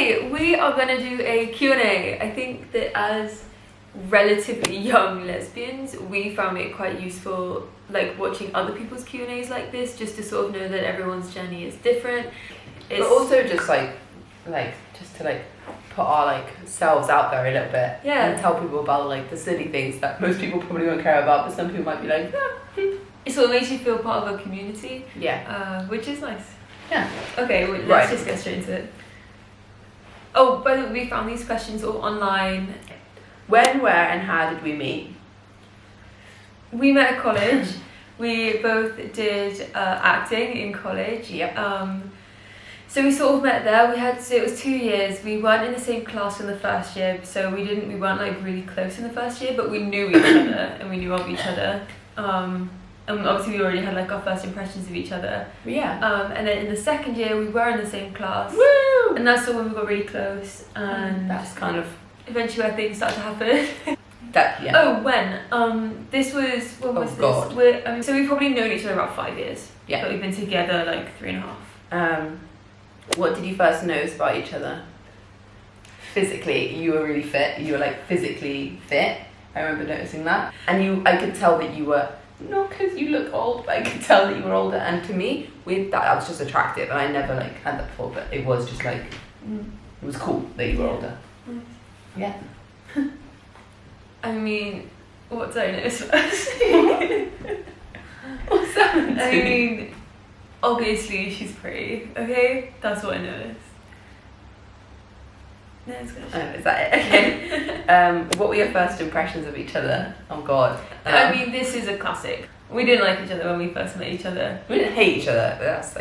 Today we are going to do a Q&A. I think that as relatively young lesbians, we found it quite useful like watching other people's Q&As like this, just to sort of know that everyone's journey is different. But also just just to put our selves out there a little bit, and tell people about the silly things that most people probably won't care about, but some people might be like, It sort of makes you feel part of a community. Yeah. Which is nice. Yeah. Okay, well, let's just get straight into it. Oh, by the way, we found these questions all online. When, where, and how did we meet? We met at college. We both did acting in college. Yep. So we sort of met there. It was 2 years. We weren't in the same class in the first year, so we weren't really close in the first year, but we knew each other and we knew of each other. And obviously we already had our first impressions of each other. Yeah. And then in the second year we were in the same class. Woo! And that's when we got really close, and that's kind of eventually where things started to happen. Oh, when? This was, when was this? God. So we've probably known each other about 5 years. Yeah. But we've been together 3.5. What did you first notice about each other? Physically, you were really fit. You were physically fit. I remember noticing that. And I could tell that you were, not because you look old, but I could tell that you were older. And to me, that was just attractive. And I never had that before, but it was just it was cool that you were older. Nice. Yeah. What did I notice first? What's that? Obviously she's pretty, okay? That's what I noticed. No, it's good. Is that it? Okay. What were your first impressions of each other? Oh God. This is a classic. We didn't like each other when we first met each other. We didn't hate each other, but that's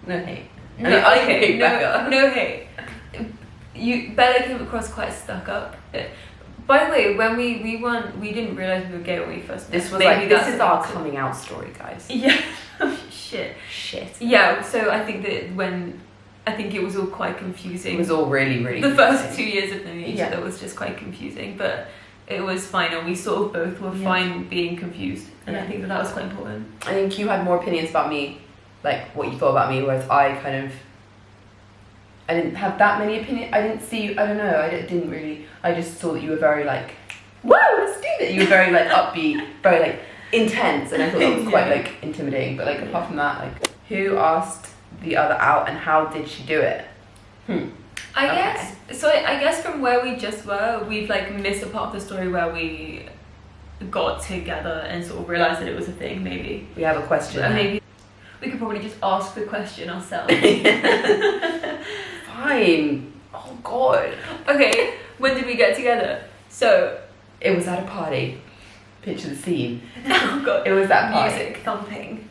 no hate. I hate Becca. No hate. Bella came across quite stuck up. By the way, when we didn't realise we were gay when we first met. This was this is our coming out story, guys. Yeah. Shit. Yeah, so I think it was all quite confusing. It was all really, really the confusing. first 2 years of knowing each other was just quite confusing, but it was fine, and we sort of both were fine being confused, and I think that was quite important. I think you had more opinions about me, what you thought about me, whereas I didn't have that many opinions. I didn't see you, I don't know, I just saw that you were very whoa, let's do that. You were very upbeat, very intense, and I thought that was quite intimidating. But apart from that, who asked the other out and how did she do it? I guess from where we just were, we've missed a part of the story where we got together and sort of realised that it was a thing. Maybe we have a question. Maybe we could probably just ask the question ourselves. Fine. Oh God. Okay, when did we get together? So it was at a party. Picture the scene. Oh God. It was that party. Music thumping.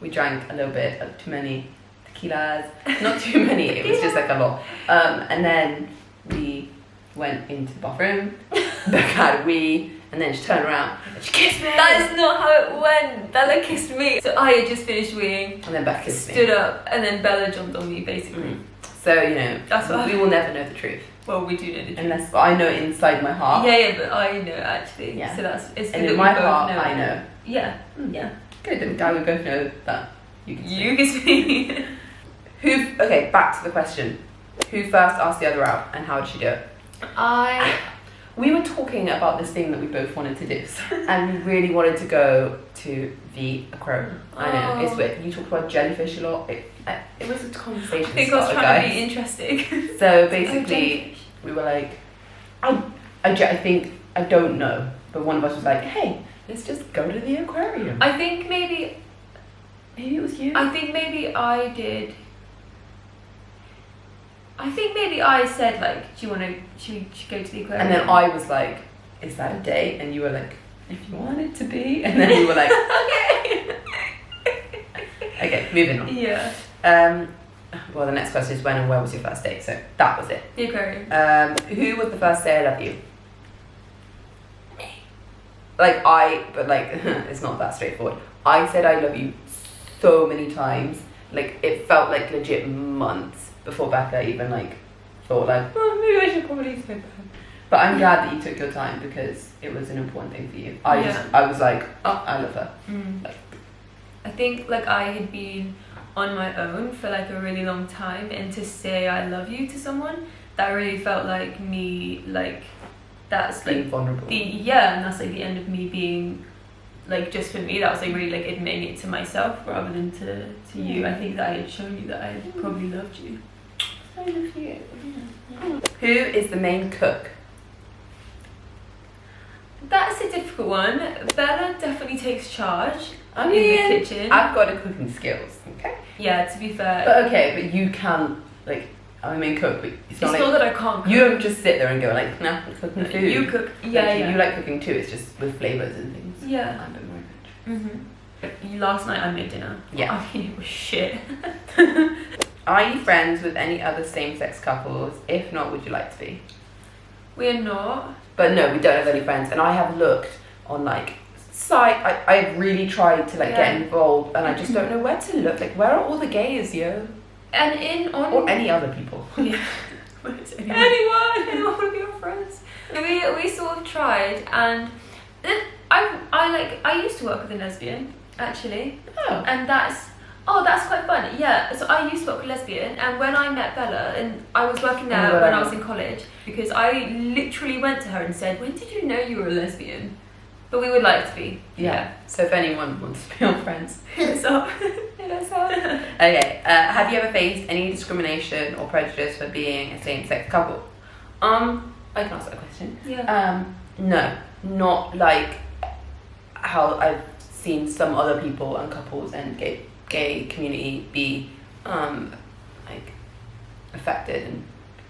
We drank a little bit of too many tequilas. Not too many, it was just a lot. And then we went into the bathroom. Becca had a wee, and then she turned around and she kissed me. That is not how it went. Bella kissed me. So I had just finished weeing. And then Becca kissed me. Stood up, and then Bella jumped on me, basically. So, that's what we will never know the truth. Well, we do know the truth. Unless I know it inside my heart. Yeah, but I know actually. Yeah. So it's good. And that in my we both heart, know. I know. Yeah. Yeah. Good. Then we both know that you kissed me. Okay, back to the question. Who first asked the other out, and how did she do it? We were talking about this thing that we both wanted to do, and we really wanted to go to the aquarium. I know, it's weird. You talked about jellyfish a lot. It was a conversation. I think I was trying to be interesting. So basically, we were I think, I don't know, but one of us was hey, let's just go to the aquarium. I think maybe it was you. I think maybe I did. I think maybe I said should we go to the aquarium? And then I was is that a date? And you were if you want it to be. And then you were okay. Okay, moving on. Yeah. Well, the next question is when and where was your first date? So that was it. The aquarium. Who was the first say I love you? Me. It's not that straightforward. I said I love you so many times. It felt legit months before Becca even thought maybe I should probably say that. But I'm glad that you took your time because it was an important thing for you. I was I love her. I think I had been on my own for like a really long time, and to say I love you to someone, that really felt like me, like that's Being like vulnerable. and that's like the end of me being like, just for me, that was like really like admitting it to myself rather than to you. I think that I had shown you that I probably loved you. I love you. Who is the main cook? That's a difficult one. Bella definitely takes charge I in mean, the kitchen. I've got a cooking skills, okay? Yeah, to be fair. But okay, but you can, like, I'm a main cook, but it's not It's not that I can't cook. you don't just sit there and go like, nah, I'm cooking food. You cook, Like, you like cooking too, it's just with flavours and things. Yeah. I'm a bit more adventurous. Last night I made dinner. Yeah. I mean, it was shit. Are you friends with any other same-sex couples? If not, would you like to be? We're not. But no, we don't have any friends. And I have looked on like I've really tried to like get involved, and I just don't know where to look. Like, where are all the gays, yo? And Or any other people. Yeah. Anyone want to be your friends? We sort of tried, and then I used to work with a lesbian actually, Oh. and that's quite fun. Yeah, so I used to work with a lesbian, and when I met Bella, and I was working there when I was in college, because I literally went to her and said, "When did you know you were a lesbian?" But we would like to be. Yeah. So if anyone wants to be our friends, Hit us up. Okay. Have you ever faced any discrimination or prejudice for being a same-sex couple? I can answer that question. Yeah. No, not like how I've seen some other people and couples and gay community be like affected and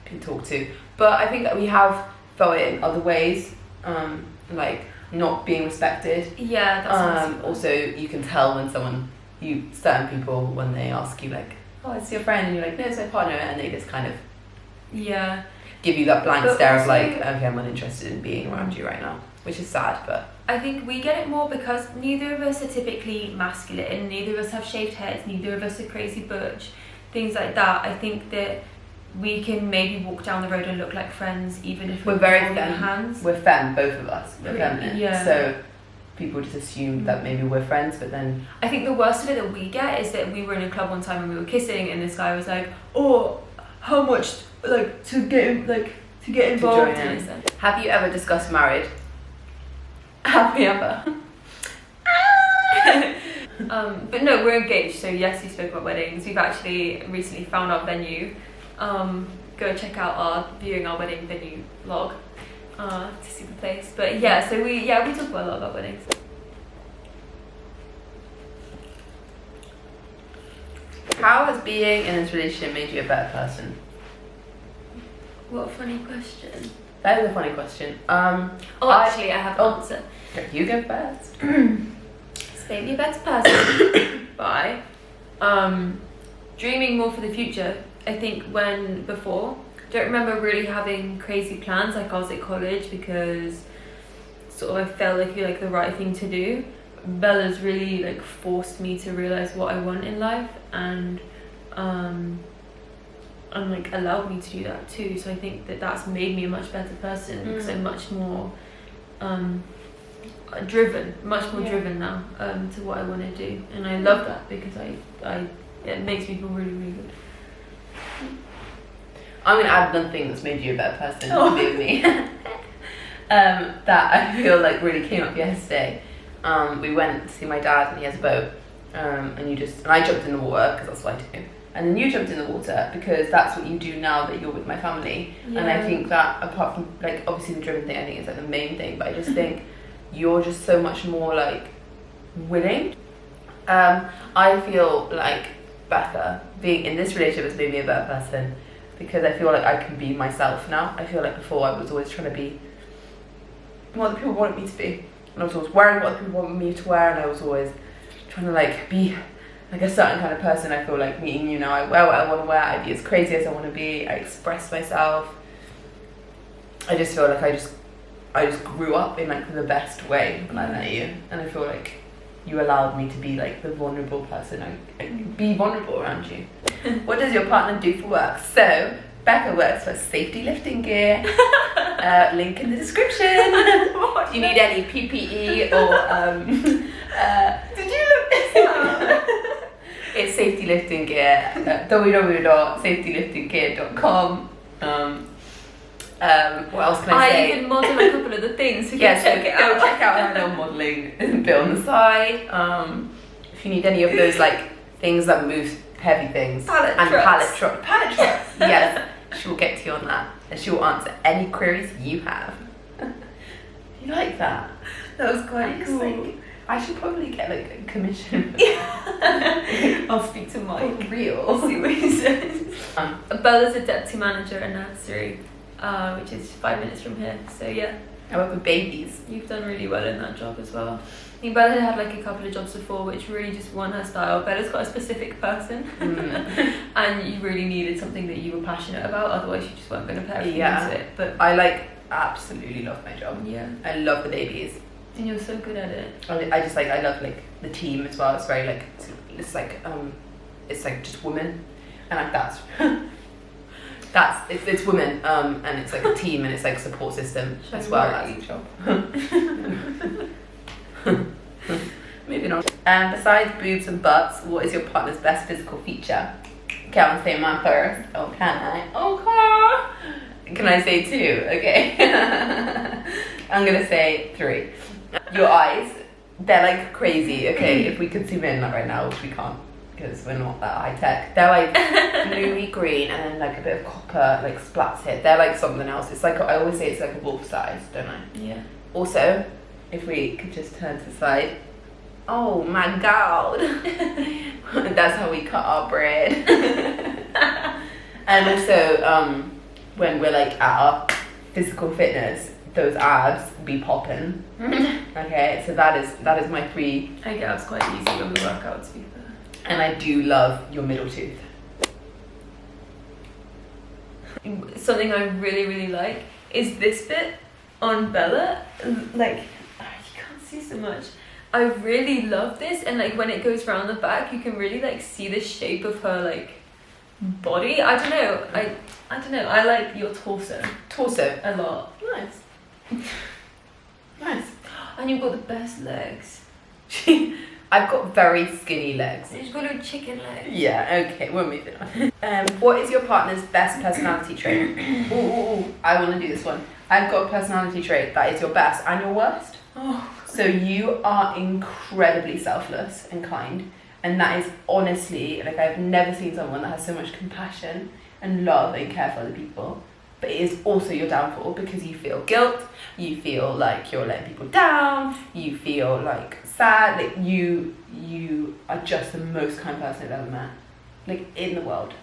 been talked to. But I think that we have felt it in other ways, like not being respected. Yeah, that's also you can tell when certain people, when they ask you like, "Oh, it's your friend," and you're like, "No, it's my partner," and they just kind of give you that blank stare of like, "Okay, I'm uninterested in being around you right now," which is sad. But I think we get it more because neither of us are typically masculine, neither of us have shaved heads, neither of us are crazy butch, things like that. I think that we can maybe walk down the road and look like friends even if we're very holding femme. hands. We're femme, both of us. We're feminine. Yeah. So people just assume that maybe we're friends, but then I think the worst of it that we get is that we were in a club one time and we were kissing, and this guy was like, "Oh, how much like to get involved in it?" Have you ever discussed marriage? Have we ever? But no, we're engaged, so yes, we spoke about weddings. We've actually recently found our venue. Go check out our wedding venue vlog to see the place. But yeah, so we talk about a lot about weddings. How has being in this relationship made you a better person? What a funny question. That is a funny question. Actually, I have an answer. You go first. It's made me a better person by dreaming more for the future. I think before, don't remember really having crazy plans. Like I was at college because sort of I felt like it was like the right thing to do. Bella's really like forced me to realize what I want in life, and like allowed me to do that too. So I think that that's made me a much better person because I'm much more driven now to what I want to do, and I love that because it makes me feel really, really good. I'm gonna add one thing that's made you a better person to be with me. That I feel like really came up yesterday. We went to see my dad, and he has a boat, and I jumped in the water because that's what I do. And then you jumped in the water because that's what you do now that you're with my family. Yeah. And I think that apart from like obviously the driven thing, I think it's like the main thing, but I just think you're just so much more like willing. I feel like Becca being in this relationship has made me a better person because I feel like I can be myself now. I feel like before I was always trying to be what the people wanted me to be, and I was always wearing what the people wanted me to wear, and I was always trying to like be like a certain kind of person. I feel like meeting you now, I wear what I want to wear, I be as crazy as I want to be, I express myself. I just feel like I just grew up in like the best way when I met you, and I feel like you allowed me to be like the vulnerable person. I be vulnerable around you. What does your partner do for work? So Becca works for Safety Lifting Gear. Link in the description. If you need any PPE or did you look this up? It's safety lifting gear. www.safetyliftinggear.com. What else can I say? I even model a couple of the things. So Yeah, check it out. Check out our little modelling bit on the side. If you need any of those like things that move heavy things Pallet and trucks. pallet trucks. Yes, she will get to you on that, and she will answer any queries you have. You like that? That was quite cool. Like, I should probably get like a commission. I'll speak to Mike. For real. See what he says. Bella's a deputy manager at a nursery, which is 5 minutes from here. So yeah, I work with babies. you've done really well in that job as well. I think Bella had like a couple of jobs before, which really just won her style. Bella's got a specific person, and you really needed something that you were passionate about. Otherwise, you just weren't going to put everything into it. But I like absolutely love my job. yeah, I love the babies. and you're so good at it. I just like I love like the team as well. It's very like it's like just women, and like that's it's women and it's like a team and it's like a support system as well. That's a job. Moving on. Besides boobs and butts, what is your partner's best physical feature? Okay, I'm gonna say mine first. Oh, can I? Okay. Can I say 2? Okay. I'm gonna say 3. Your eyes, they're like crazy. Okay, if we could zoom in like right now, which we can't because we're not that high tech. They're like bluey green and then like a bit of copper like splats here. They're like something else. It's like I always say it's like a wolf size, don't I? Yeah. Also, if we could just turn to the side. Oh my god. That's how we cut our bread. And also, when we're like at our physical fitness, those abs be popping. Okay, so that is my 3. I get abs quite easy when we work out, to be fair. And I do love your middle tooth. Something I really, really like is this bit on Bella. Like, you can't see so much. I really love this, and like when it goes round the back, you can really like see the shape of her like body. I don't know. I don't know. I like your torso a lot. Nice. Nice. And you've got the best legs. I've got very skinny legs. You've got little chicken legs. Yeah, okay, we're moving on. What is your partner's best personality trait? Ooh, I want to do this one. I've got a personality trait that is your best and your worst. Oh. So you are incredibly selfless and kind, and that is honestly, like I've never seen someone that has so much compassion and love and care for other people. But it is also your downfall because you feel guilt, you feel like you're letting people down, you feel like sad, like you are just the most kind person I've ever met, like in the world.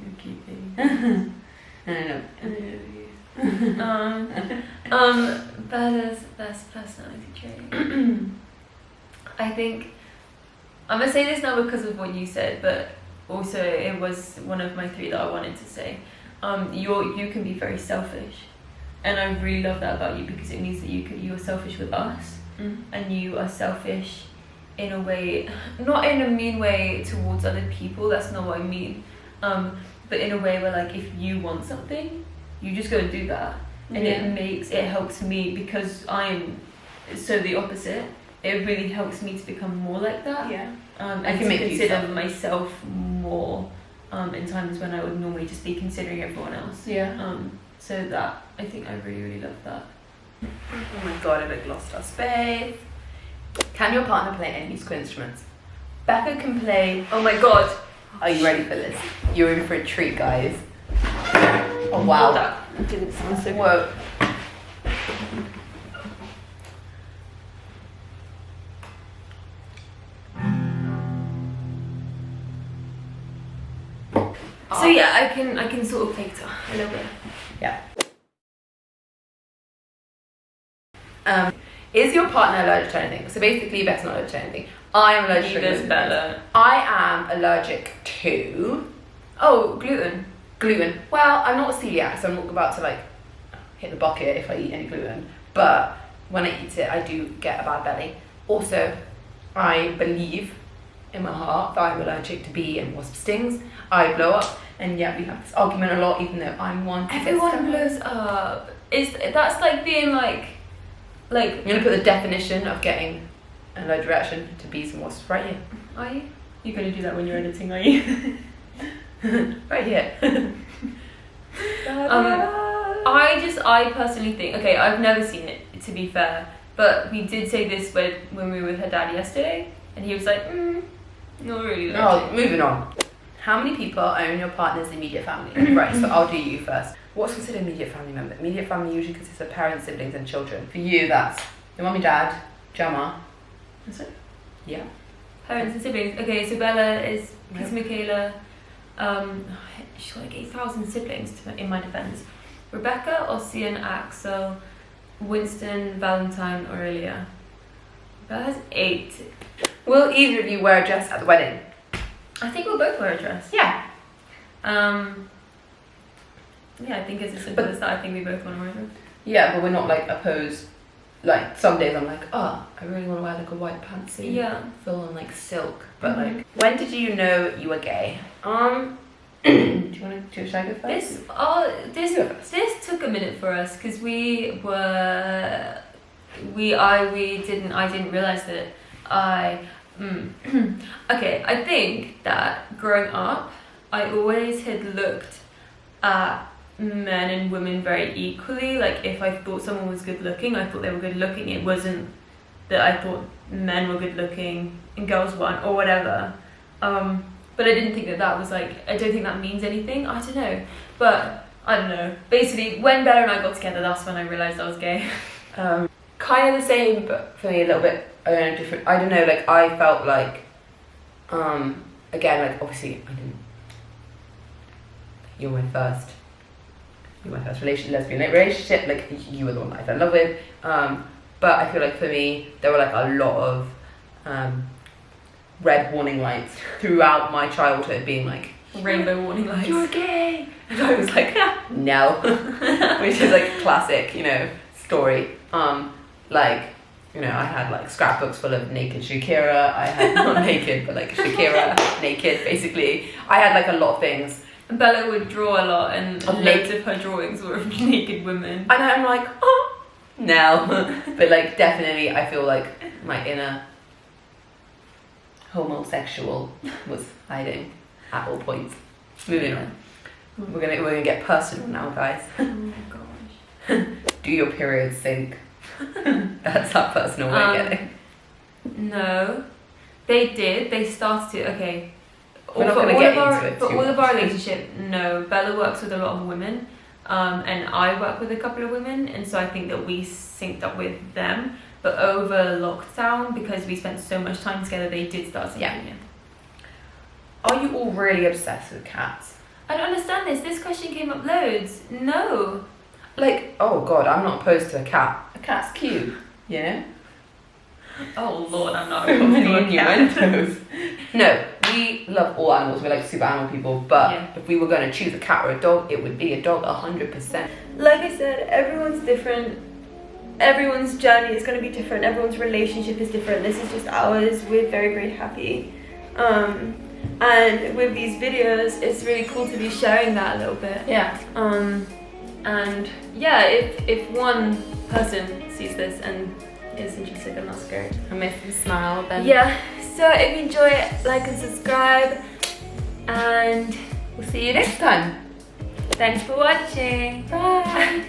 You're cute, baby. I know. Bella's best personality trait. I think I'm gonna say this now because of what you said, but also it was one of my 3 that I wanted to say. You can be very selfish, and I really love that about you because it means that you're selfish with us, and you are selfish in a way, not in a mean way towards other people. That's not what I mean. But in a way where like if you want something, you just go and do that, and it helps me because I'm so the opposite. It really helps me to become more like that. Yeah. I can consider myself more in times when I would normally just be considering everyone else. Yeah. So that I think I really, really love that. Oh my god, I like lost our space. Can your partner play any musical instruments? Becca can play. Oh my god. Are you ready for this? You're in for a treat, guys. Oh wow. That didn't sound so good. Whoa. So yeah, I can sort of play guitar a little bit. Yeah. Is your partner allergic to anything? So basically, Becca's not allergic to anything. I am allergic to gluten. Bella. I am allergic to Gluten. gluten. Well, I'm not a celiac, so I'm not about to like hit the bucket if I eat any gluten. But when I eat it, I do get a bad belly. Also, I believe in my heart that I'm allergic to bee and wasp stings. I blow up, and yeah, we have this argument a lot, even though I'm one. Everyone blows up. That's like being like. I'm gonna put the definition of getting an allergic reaction to bees and wasps right here. Are you? You're gonna do that when you're editing, are you? Right here. I personally think, okay, I've never seen it, to be fair, but we did say this when we were with her dad yesterday, and he was like, not really. Oh, moving on. How many people are in your partner's immediate family? Right, so I'll do you first. What's considered immediate family member? Immediate family usually consists of parents, siblings, and children. For you, that's your mum and dad, Gemma. That's it? Yeah. Parents and siblings. Okay, so Bella is Kids Michaela. She's got like 8,000 siblings in my defense. Rebecca, Ossian, Axel, Winston, Valentine, Aurelia. Bella has 8. Will either of you wear a dress at the wedding? I think we'll both wear a dress. Yeah. Yeah, I think it's as simple as that. I think we both want to wear a dress. Yeah, but we're not like opposed. Like some days I'm like, I really want to wear like a white pantsuit. Yeah. Full on like silk. But like, when did you know you were gay? Do you want to? Should I go first? This took a minute for us because I didn't realize that okay, I think that growing up I always had looked at men and women very equally. Like if I thought someone was good looking, I thought they were good looking. It wasn't that I thought men were good looking and girls weren't or whatever. But I didn't think that was like, I don't think that means anything. I don't know. But I don't know. Basically, when Bella and I got together, that's when I realised I was gay. Kind of the same, but for me a little bit different. I don't know, like I felt like, again, like obviously I didn't, you're my first lesbian relationship, like you were the one that I fell in love with. But I feel like for me, there were like a lot of red warning lights throughout my childhood being like, rainbow warning lights. You're gay! And I was like, no. Which is like classic, story. Like, I had like scrapbooks full of naked Shakira. I had, not naked, but like Shakira, naked basically. I had like a lot of things. And Bella would draw a lot and loads of her drawings were of naked women. And I'm like, no. But like definitely I feel like my inner homosexual was hiding at all points. Moving on. We're gonna get personal now, guys. Oh my gosh. Do your periods sink? That's how personal we're getting. No. They did. They started to. Okay. We're not gonna get into it. For all of our relationship, no. Bella works with a lot of women, and I work with a couple of women, and so I think that we synced up with them. But over lockdown, because we spent so much time together, they did start syncing. Yeah. Are you all really obsessed with cats? I don't understand this. This question came up loads. No. Like, oh god, I'm not opposed to a cat. A cat's cute, Oh lord, I'm not innuendos. No, we love all animals. We're like super animal people. But if we were going to choose a cat or a dog, it would be a dog 100%. Like I said, everyone's different. Everyone's journey is going to be different. Everyone's relationship is different. This is just ours. We're very, very happy. And with these videos, it's really cool to be sharing that a little bit. Yeah. And yeah, if one person sees this and is interested, then that's great. And makes them smile, then. Yeah. So if you enjoy it, like and subscribe, and we'll see you next time. Thanks for watching. Bye.